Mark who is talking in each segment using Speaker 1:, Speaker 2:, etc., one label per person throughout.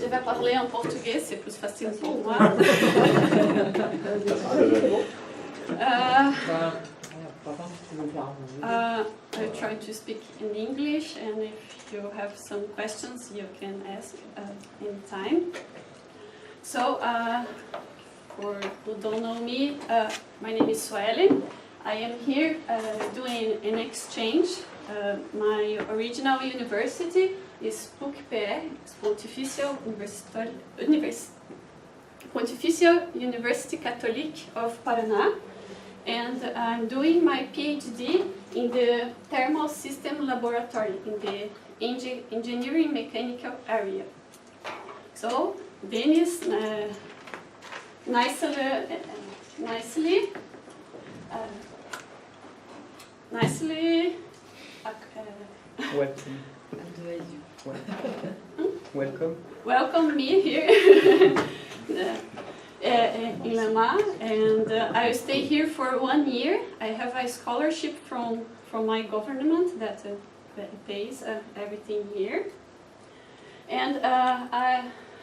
Speaker 1: Je vais parler en portugais, c'est plus facile pour moi. I try to speak in English, and if you have some questions, you can ask in time. So, for who don't know me, my name is Suelen. I am here doing an exchange. My original university is PUCPR, Pontifical University Catholic of Paraná, and I'm doing my PhD in the Thermal System Laboratory in the Engineering Mechanical area. So, Dennis nicely welcome me here in LAMA, and I will stay here for 1 year. I have a scholarship from my government that pays everything here, and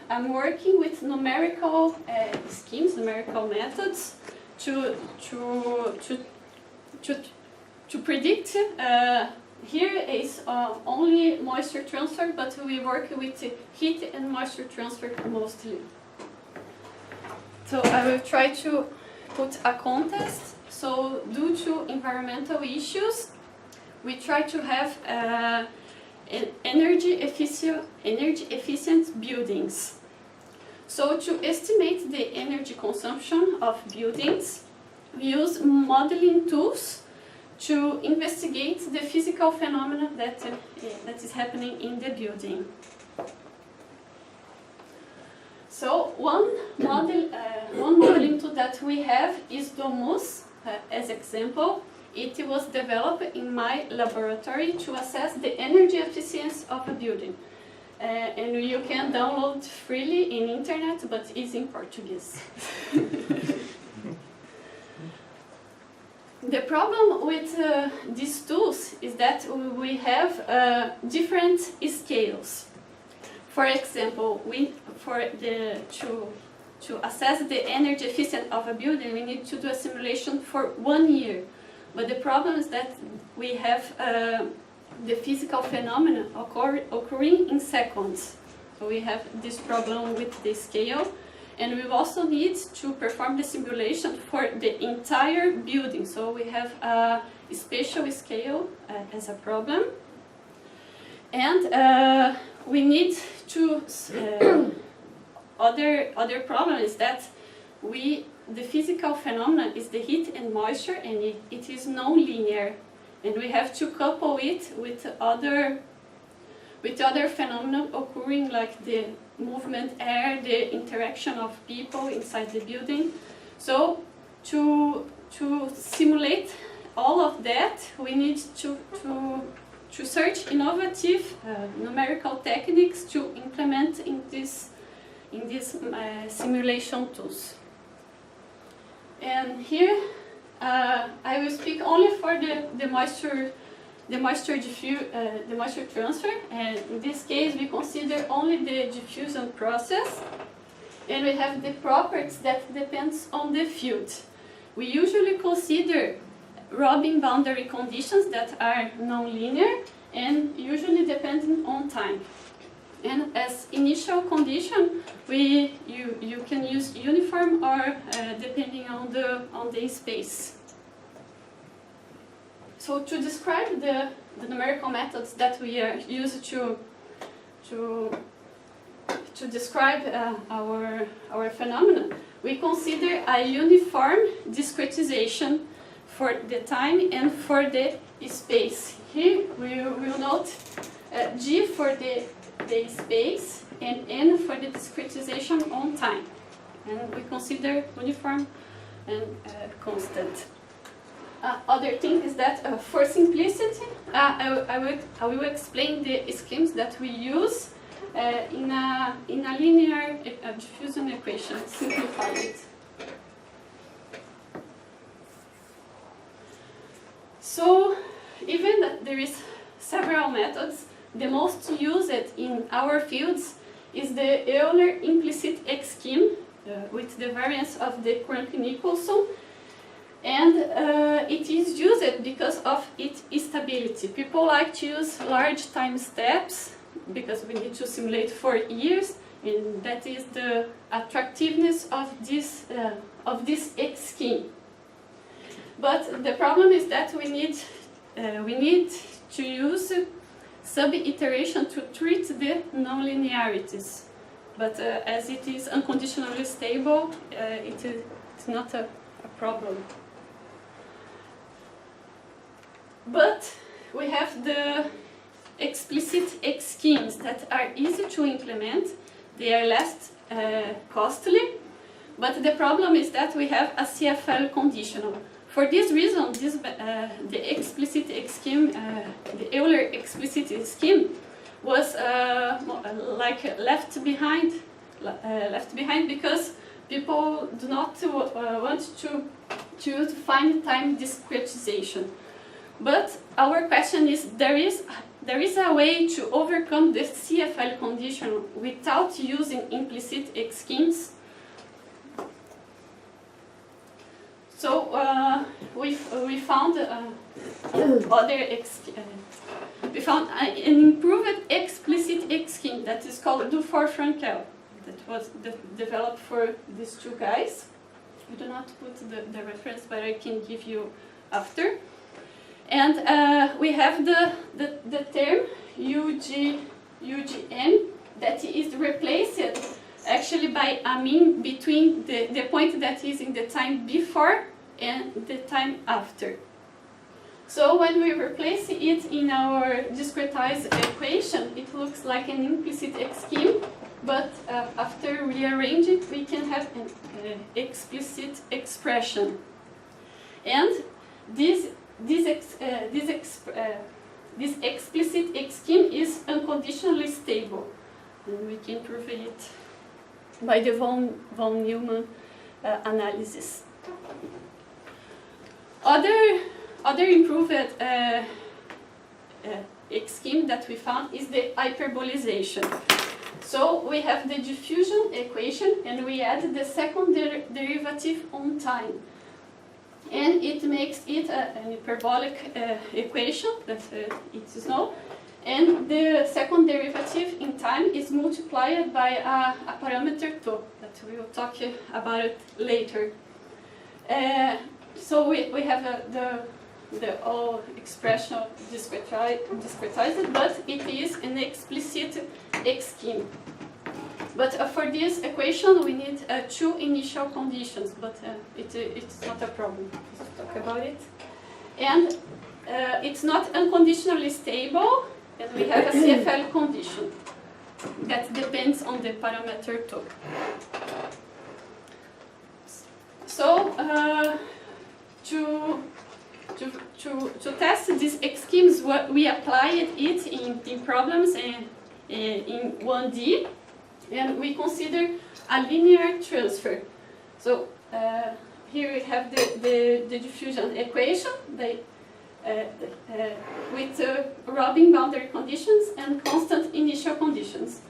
Speaker 1: I'm working with numerical schemes, numerical methods to predict. Here is only moisture transfer, but we work with heat and moisture transfer mostly. So I will try to put a context. So due to environmental issues, we try to have energy efficient buildings. So to estimate the energy consumption of buildings, we use modeling tools to investigate the physical phenomena that is happening in the building. So one modeling tool that we have is DOMUS, as example. It was developed in my laboratory to assess the energy efficiency of a building. And you can download freely in internet, but it's in Portuguese. The problem with these tools is that we have different scales. For example, to assess the energy efficiency of a building, we need to do a simulation for 1 year. But the problem is that we have the physical phenomena occurring in seconds. So we have this problem with the scale. And we also need to perform the simulation for the entire building. So we have a spatial scale as a problem. And we need to, other problem is that the physical phenomenon is the heat and moisture, and it is non-linear. And we have to couple it with other phenomena occurring, like the movement air, the interaction of people inside the building. So to simulate all of that, we need to search innovative numerical techniques to implement in these simulation tools. And here I will speak only for the moisture transfer, and in this case we consider only the diffusion process, and we have the properties that depends on the field. We usually consider Robin boundary conditions that are non-linear and usually dependent on time. And as initial condition, you can use uniform or depending on the space. So to describe the numerical methods that we use to describe our phenomena, we consider a uniform discretization for the time and for the space. Here we will note G for the space and N for the discretization on time. And we consider uniform and constant. Other thing is that for simplicity, I will explain the schemes that we use in a linear diffusion equation, simplify it. So even that there is several methods, the most used in our fields is the Euler implicit scheme with the variance of the Crank-Nicholson, and it is used because of its stability. People like to use large time steps because we need to simulate for years, and that is the attractiveness of this scheme. But the problem is that we need to use sub-iteration to treat the nonlinearities. But as it is unconditionally stable, it's not a problem. But we have the explicit schemes that are easy to implement. They are less costly, but the problem is that we have a CFL conditional. For this reason, the explicit scheme, the Euler explicit scheme, was like left behind because people do not want to find time discretization. But our question is, there is a way to overcome the CFL condition without using implicit schemes. So we found we found an improved explicit scheme that is called Dufour-Frankel, that was developed for these two guys. I do not put the reference, but I can give you after. And we have the term UGN that is replaced actually by a mean between the point that is in the time before and the time after. So when we replace it in our discretized equation, it looks like an implicit scheme, but after rearrange it, we can have an explicit expression. And this explicit scheme is unconditionally stable, and we can prove it by the von Neumann analysis. Other improved scheme that we found is the hyperbolization. So we have the diffusion equation, and we add the second derivative on time. And it makes it an hyperbolic equation that it is known. And the second derivative in time is multiplied by a parameter tau, that we will talk about it later. So we have the whole expression discretized, but it is an explicit scheme. But for this equation, we need two initial conditions, but it's not a problem. Let's talk about it. And it's not unconditionally stable, and we have a CFL condition that depends on the parameter tau. So to test these schemes, we applied it in problems in 1D, and we consider a linear transfer. So here we have the diffusion equation with Robin boundary conditions and constant initial conditions.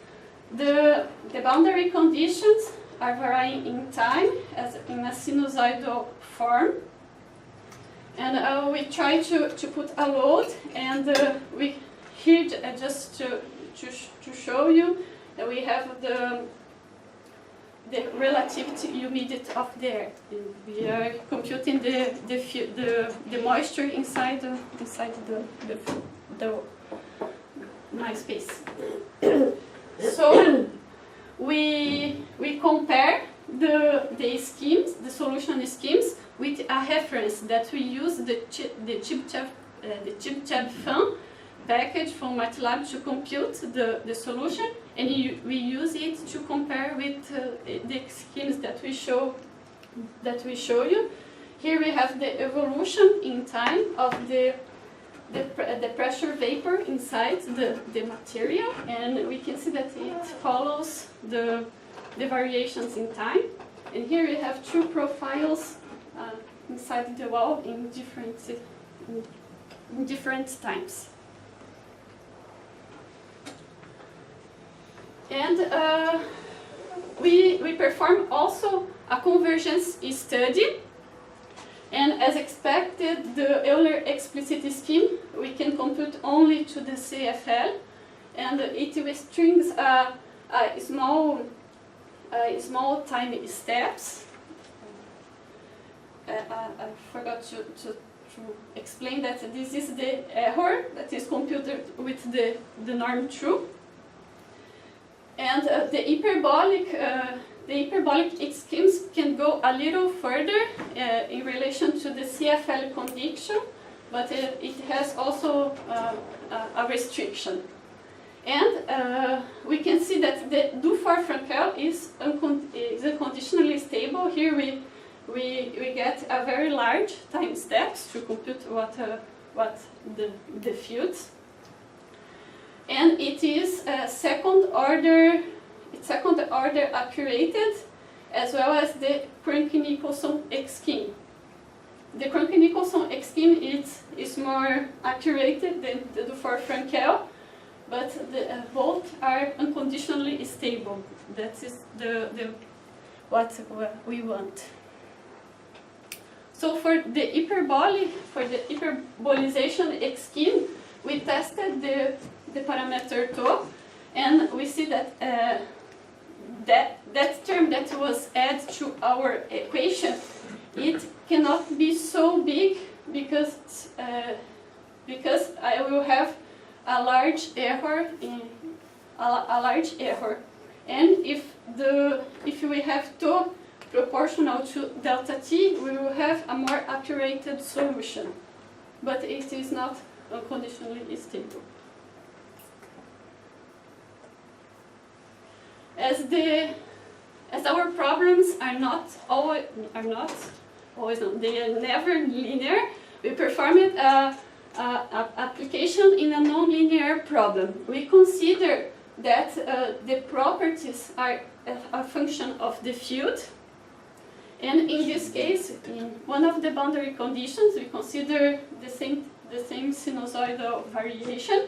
Speaker 1: The boundary conditions are varying in time as in a sinusoidal form. And we try to put a load, and we here just to show you that we have the relativity humidity of the air. And we are computing the moisture inside the my space. So we compare the schemes, the solution schemes, with a reference that we use the ChibChab-Fan package from MATLAB to compute the solution, and we use it to compare with the schemes that we show you. Here we have the evolution in time of the pressure vapor inside the material, and we can see that it follows the variations in time. And here we have two profiles inside the wall in different times. And we perform also a convergence study. And as expected, the Euler explicit scheme we can compute only to the CFL, and it restricts small time steps. I forgot to explain that this is the error that is computed with the norm true. And the hyperbolic schemes can go a little further in relation to the CFL condition, but it has also a restriction. And we can see that the Dufour-Frankel is unconditionally stable. Here we get a very large time steps to compute what the fields. And it is second order accurated, as well as the Crank-Nicholson scheme. The Crank-Nicholson scheme is more accurated than the Dufour-Frankel, but both are unconditionally stable. That is what we want. So for the hyperbolization scheme, we tested the parameter tau, and we see that that term that was added to our equation, it cannot be so big because I will have a large error and if we have tau proportional to delta t, we will have a more accurate solution, but it is not unconditionally stable. As our problems are not always they are never linear, we performed a application in a nonlinear problem. We consider that the properties are a function of the field, and in this case, in one of the boundary conditions, we consider the same sinusoidal variation,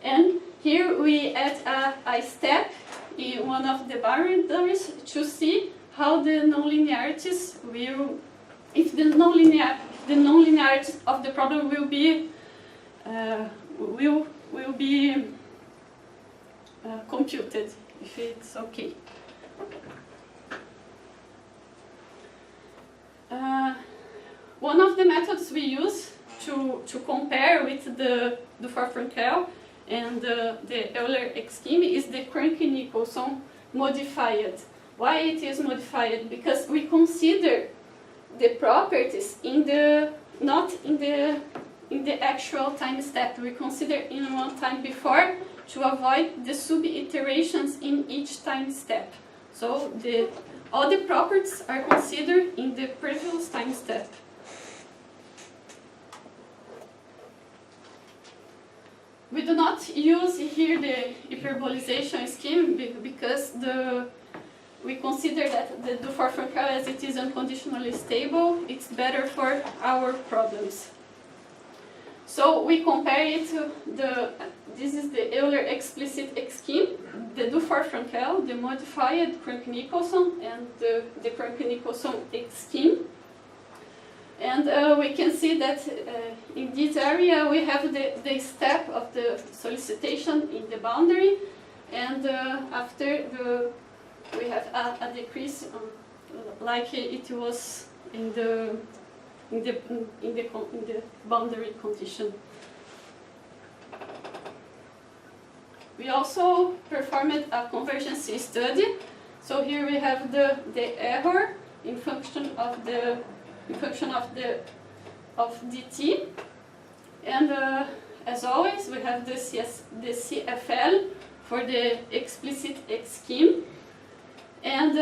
Speaker 1: and here we add a step in one of the boundaries to see how the nonlinearities will, if the nonlinearity of the problem will be computed, if it's okay. One of the methods we use to compare with the Dufour-Frankel and the Euler scheme is the Crank-Nicholson modified. Why it is modified? Because we consider the properties not in the actual time step. We consider in one time before to avoid the sub-iterations in each time step. So all the properties are considered in the previous time step. We do not use here the hyperbolization scheme because we consider that the Dufour-Frankel, as it is unconditionally stable, it's better for our problems. So we compare it to this is the Euler explicit scheme, the Dufour-Frankel, the modified Crank-Nicholson, and the Crank-Nicholson scheme. And we can see that in this area we have the step of the solicitation in the boundary, and after we have a decrease like it was in the boundary condition. We also performed a convergence study. So here we have the error in function of dt, and as always we have the CFL for the explicit scheme, and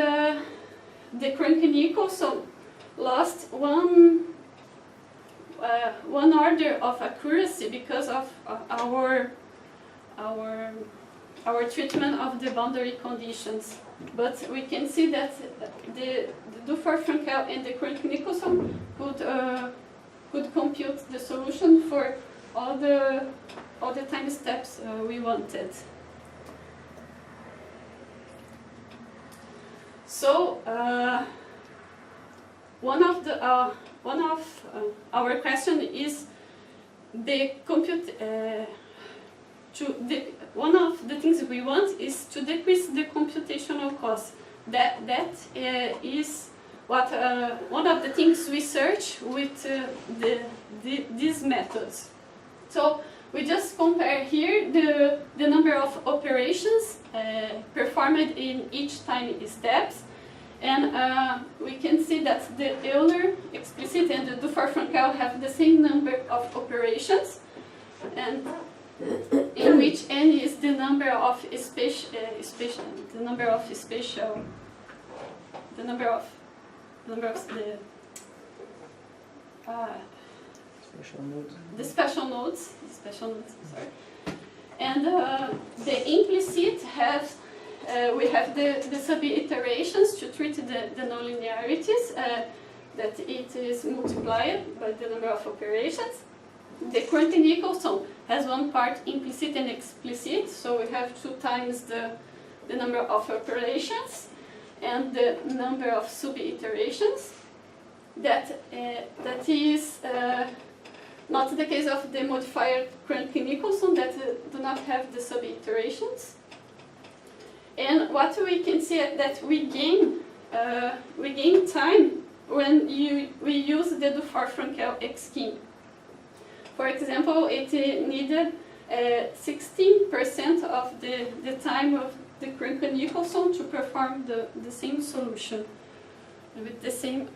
Speaker 1: the Crank-Nicholson lost one order of accuracy because of our treatment of the boundary conditions. But we can see that the Dufour-Frankel and the Crank-Nicholson could compute the solution for all the time steps we wanted. So one of our question is the compute. One of the things we want is to decrease the computational cost. That is what one of the things we search with these methods. So we just compare here the number of operations performed in each time steps, and we can see that the Euler, explicit, and the Dufour-Frankel have the same number of operations, and in which n is the number of special nodes, sorry. And the implicit has we have the sub-iterations to treat the nonlinearities that it is multiplied by the number of operations. The Courtney-Nicholson has one part implicit and explicit, so we have 2 times the number of operations and the number of sub-iterations. That is not the case of the modifier Courtney-Nicholson that do not have the sub-iterations. And what we can see is that we gain time when we use the Dufour-Frankel scheme. For example, it needed 16% of the time of the Courtney-Nicholson to perform the same solution with the same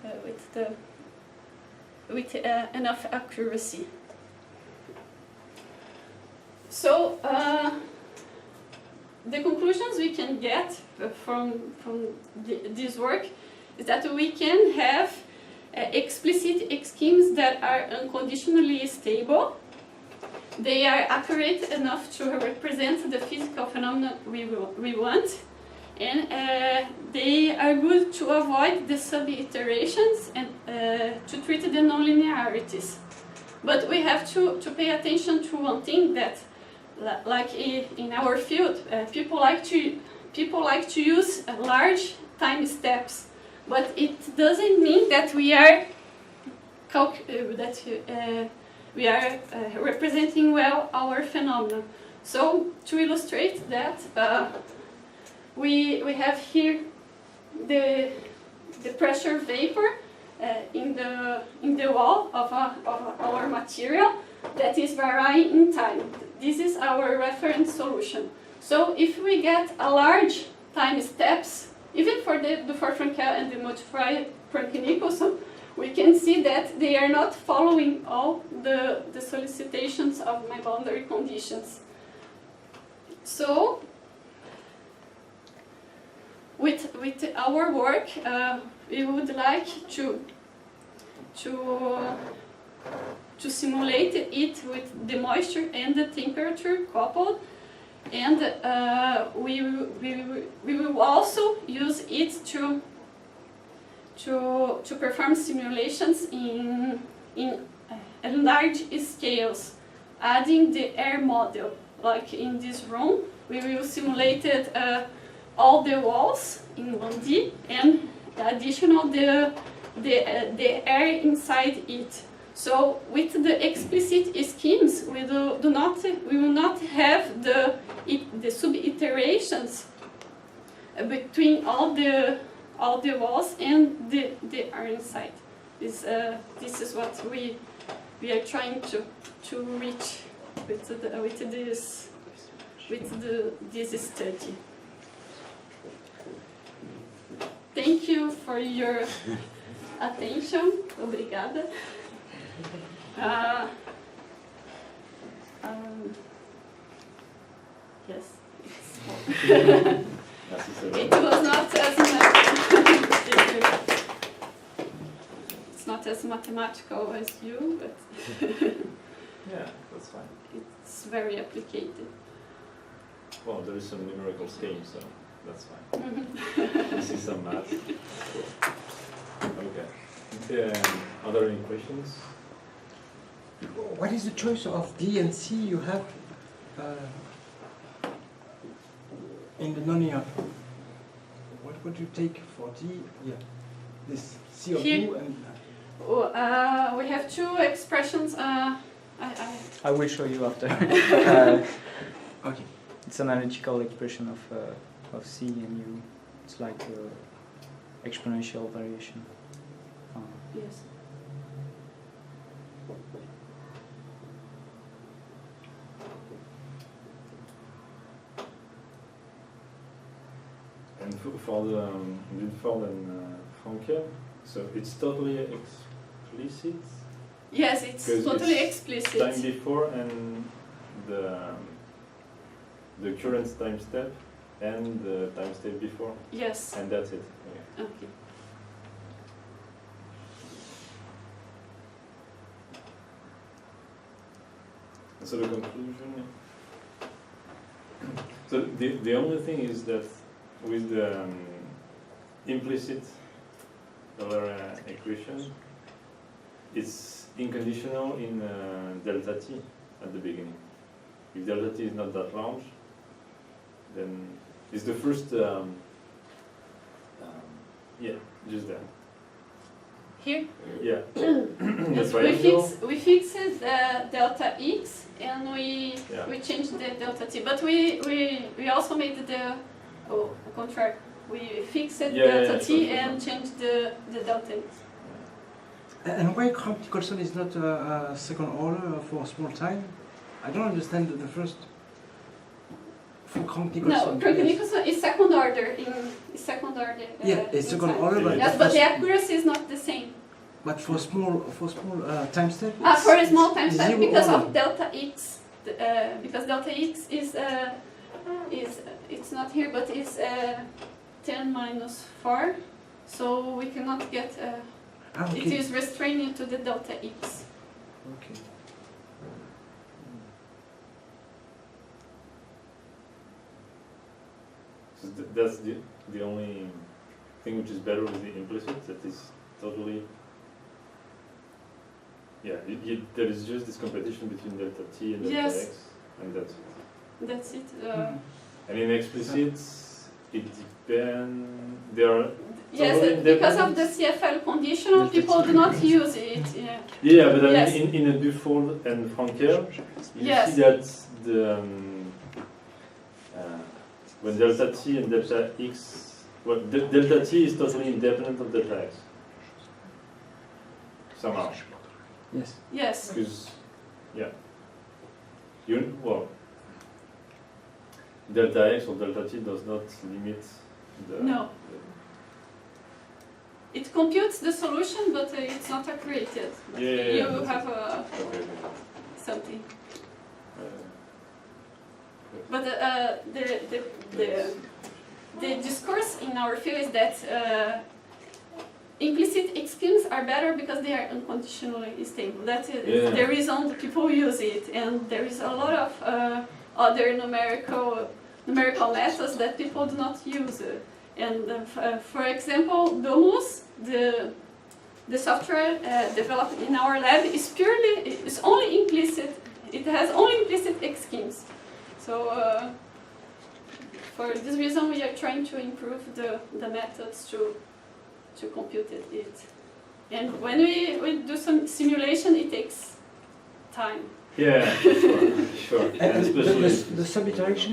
Speaker 1: with enough accuracy. So the conclusions we can get from this work is that we can have explicit schemes that are unconditionally stable. They are accurate enough to represent the physical phenomena we want, and they are good to avoid the sub-iterations and to treat the nonlinearities. But we have to pay attention to one thing that, like in our field, people like to use large time steps. But it doesn't mean that we are representing well our phenomena. So to illustrate that, we have here the pressure vapor in the wall of our material that is varying in time. This is our reference solution. So if we get a large time steps, even for the Dufour-Frankel and the modified Courtney-Nicholson, we can see that they are not following all the solicitations of my boundary conditions. So, with our work, we would like to simulate it with the moisture and the temperature coupled. And we will also use it to perform simulations in large scales, adding the air model. Like in this room, we will simulate all the walls in 1D and additional the air inside it. So with the explicit schemes, we will not have the sub-iterations between all the walls and the air inside. This is what we are trying to reach with this study. Thank you for your attention. Obrigada. Yes, it was not as it's not as mathematical as you, but
Speaker 2: yeah, that's fine.
Speaker 1: It's very applicated.
Speaker 2: Well, there is some numerical schemes, so that's fine. You see some math. Okay. Are there any questions?
Speaker 3: What is the choice of D and C you have in the nonlinear? What would you take for T, yeah. This C of
Speaker 1: Here.
Speaker 3: U and
Speaker 1: We have two expressions.
Speaker 4: I will show you after.
Speaker 3: okay.
Speaker 4: It's an analytical expression of C and U. It's like exponential variation.
Speaker 1: Yes.
Speaker 2: And for the Ludford and Frankel, so it's totally explicit.
Speaker 1: Yes, it's
Speaker 2: 'Cause
Speaker 1: totally
Speaker 2: it's
Speaker 1: explicit.
Speaker 2: time before and the current time step and the time step before,
Speaker 1: Yes.
Speaker 2: and that's it. Okay.
Speaker 1: Okay.
Speaker 2: So the conclusion. So the only thing is that with the implicit Euler equation, it's inconditional in delta t at the beginning. If delta t is not that large, then it's the first. Yeah, just that.
Speaker 1: Here
Speaker 2: Yeah.
Speaker 1: we
Speaker 2: The triangle.
Speaker 1: fixed delta x and we
Speaker 2: Yeah.
Speaker 1: changed the delta t, but we also made the contrary. We fixed delta t
Speaker 2: sure.
Speaker 1: and changed the delta x.
Speaker 3: And why Crampton is not a second order for small time? I don't understand the first. For Crampton.
Speaker 1: No, Crampton-Nicholson is second order second order.
Speaker 3: Yeah, it's
Speaker 1: in
Speaker 3: second
Speaker 1: time.
Speaker 3: order, but
Speaker 1: Yes, but the accuracy is not the same.
Speaker 3: But for small time step.
Speaker 1: For a small time step,
Speaker 3: zero
Speaker 1: because
Speaker 3: order.
Speaker 1: of delta x, because delta x is it's not here, but it's 10 minus 4, so we cannot get.
Speaker 3: Okay.
Speaker 1: It is restraining to the delta x.
Speaker 3: Okay.
Speaker 2: So that's the only thing which is better with the implicit, that is totally. Yeah, there is just this competition between delta t and delta
Speaker 1: Yes.
Speaker 2: x, and that's it.
Speaker 1: That's it.
Speaker 2: And in explicit, it depends. There are
Speaker 1: Yes,
Speaker 2: totally
Speaker 1: because of
Speaker 2: independent.
Speaker 1: the CFL conditional, people do not use it. Yeah.
Speaker 2: Yeah, but I
Speaker 1: Yes.
Speaker 2: mean, in a Dufold and Frankel, you
Speaker 1: Yes.
Speaker 2: see that the when delta t and delta x, well, delta t is totally independent of delta x. Somehow,
Speaker 3: Yes.
Speaker 1: Yes.
Speaker 2: because well, delta x or delta t does not limit the.
Speaker 1: No. It computes the solution, but it's not accurate yet.
Speaker 2: Yeah,
Speaker 1: You have
Speaker 2: Okay.
Speaker 1: something.
Speaker 2: Uh,
Speaker 1: But the discourse in our field is that implicit schemes are better because they are unconditionally stable. That is
Speaker 2: Yeah.
Speaker 1: the reason people use it, and there is a lot of other numerical methods that people do not use. And for example, Domus, the software developed in our lab is only implicit. It has only implicit schemes. So for this reason, we are trying to improve the methods to compute it. And when we do some simulation, it takes time.
Speaker 2: Yeah, sure. And
Speaker 3: And
Speaker 2: especially
Speaker 3: the sub-iteration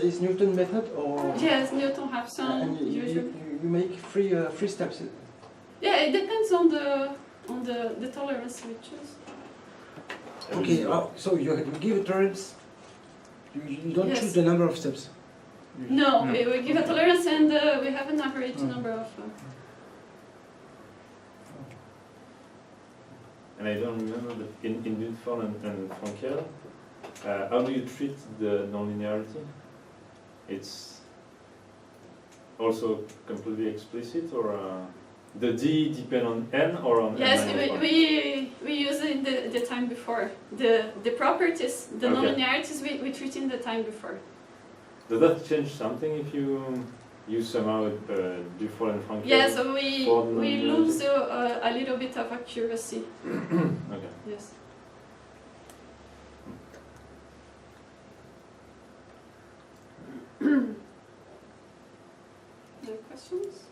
Speaker 3: is Newton method or?
Speaker 1: Yes, Newton have some
Speaker 3: And
Speaker 1: usually.
Speaker 3: you make three steps.
Speaker 1: Yeah, it depends on the tolerance we choose.
Speaker 3: Okay, so you give a tolerance. You don't
Speaker 1: Yes.
Speaker 3: choose the number of steps.
Speaker 1: No, we give a tolerance and we have an average number of.
Speaker 2: And I don't remember that in Ludford and Frankel, how do you treat the nonlinearity? It's also completely explicit, or the d depend on n or on
Speaker 1: Yes,
Speaker 2: n?
Speaker 1: we use it in the time before. The properties, the
Speaker 2: Okay.
Speaker 1: nonlinearities we treat in the time before.
Speaker 2: Does that change something if you use somehow Dufold and Frankel?
Speaker 1: Yeah, so we
Speaker 2: For the
Speaker 1: lose a little bit of accuracy.
Speaker 2: Okay.
Speaker 1: Yes. Any questions?